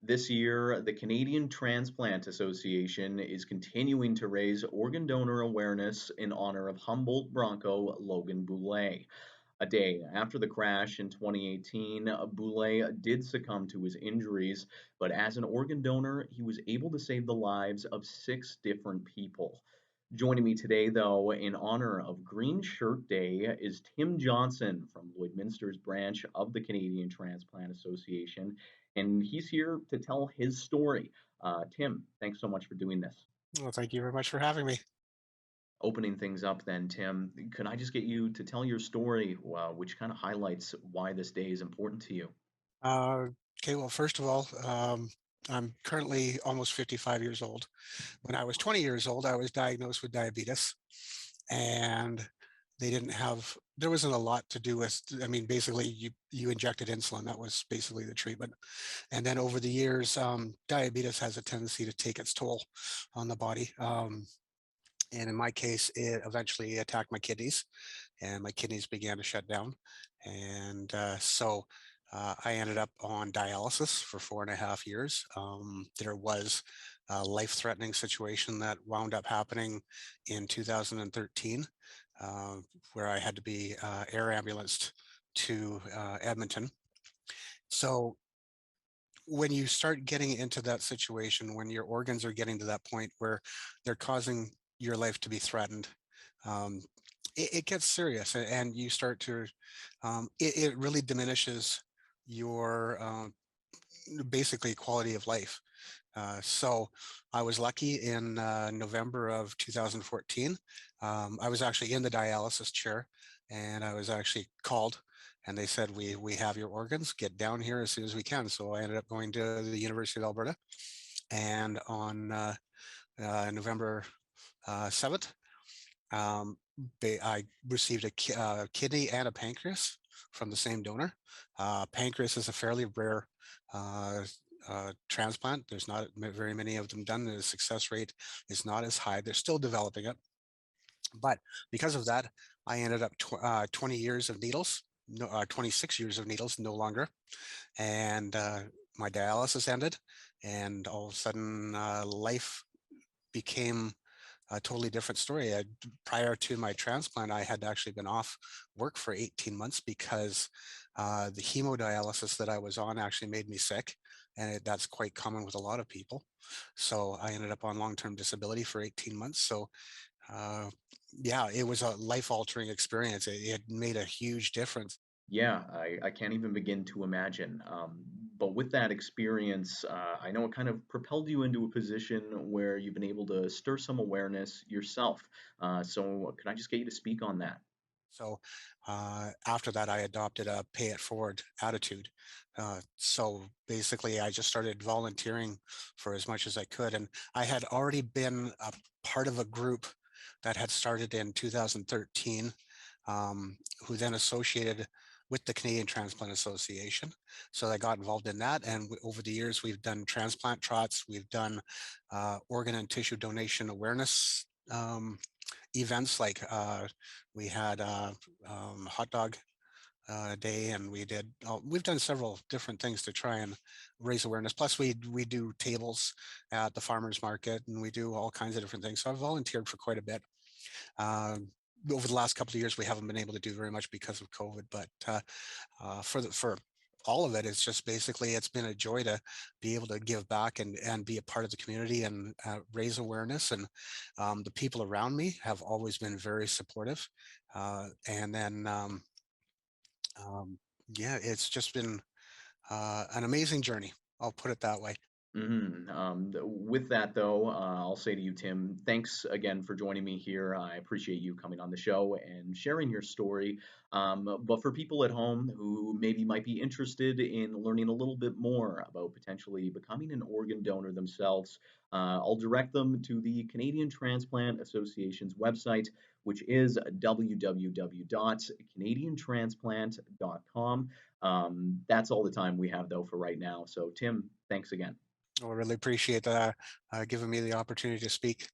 This year, the Canadian Transplant Association is continuing to raise organ donor awareness in honor of Humboldt Bronco Logan Boulet. A day after the crash in 2018, Boulet did succumb to his injuries, but as an organ donor, he was able to save the lives of six different people. Joining me today, though, in honor of Green Shirt Day, is Tim Johnson from Lloydminster's branch of the Canadian Transplant Association, and he's here to tell his story. Tim, thanks so much for doing this. Well, thank you very much for having me. Opening things up, then, Tim, could I just get you to tell your story, which kind of highlights why this day is important to you? Uh, okay, well, first of all, I'm currently almost 55 years old. When I was 20 years old, I was diagnosed with diabetes, and there wasn't a lot to do with, I mean, basically, you injected insulin. That was basically the treatment. And then over the years, diabetes has a tendency to take its toll on the body. And in my case, it eventually attacked my kidneys, and my kidneys began to shut down. And I ended up on dialysis for 4.5 years. There was a life-threatening situation that wound up happening in 2013, uh, where I had to be air ambulanced to Edmonton. So when you start getting into that situation, when your organs are getting to that point where they're causing your life to be threatened, um, it gets serious, and you start to, it really diminishes your basically quality of life. So I was lucky in November of 2014. I was actually in the dialysis chair, and I was actually called, and they said, we have your organs, get down here as soon as we can. So I ended up going to the University of Alberta, and on November 7th, um, I received a kidney and a pancreas from the same donor. Pancreas is a fairly rare uh, transplant. There's not very many of them done. The success rate is not as high. They're still developing it. But because of that, I ended up 20 years of needles, no, 26 years of needles, no longer. And my dialysis ended. And all of a sudden, life became a totally different story. Prior to my transplant, I had actually been off work for 18 months because the hemodialysis that I was on actually made me sick. And that's quite common with a lot of people. So I ended up on long-term disability for 18 months. So uh, yeah, it was a life-altering experience. It made a huge difference. Yeah, I can't even begin to imagine. But with that experience, I know it kind of propelled you into a position where you've been able to stir some awareness yourself. So, could I just get you to speak on that? So after that, I adopted a pay it forward attitude. So basically, I just started volunteering for as much as I could. And I had already been a part of a group that had started in 2013, who then associated with the Canadian Transplant Association. So I got involved in that. And over the years, we've done transplant trots, we've done organ and tissue donation awareness events like we had hot dog day, and we've done several different things to try and raise awareness. Plus, we do tables at the farmers market, and we do all kinds of different things. So I've volunteered for quite a bit. Over the last couple of years, we haven't been able to do very much because of COVID, but for all of it, it's just basically it's been a joy to be able to give back and be a part of the community and raise awareness. And the people around me have always been very supportive. And then yeah, it's just been an amazing journey. I'll put it that way. With that, though, I'll say to you, Tim, thanks again for joining me here. I appreciate you coming on the show and sharing your story. But for people at home who maybe might be interested in learning a little bit more about potentially becoming an organ donor themselves, I'll direct them to the Canadian Transplant Association's website, which is www.canadiantransplant.com. That's all the time we have, though, for right now. So, Tim, thanks again. I really appreciate giving me the opportunity to speak.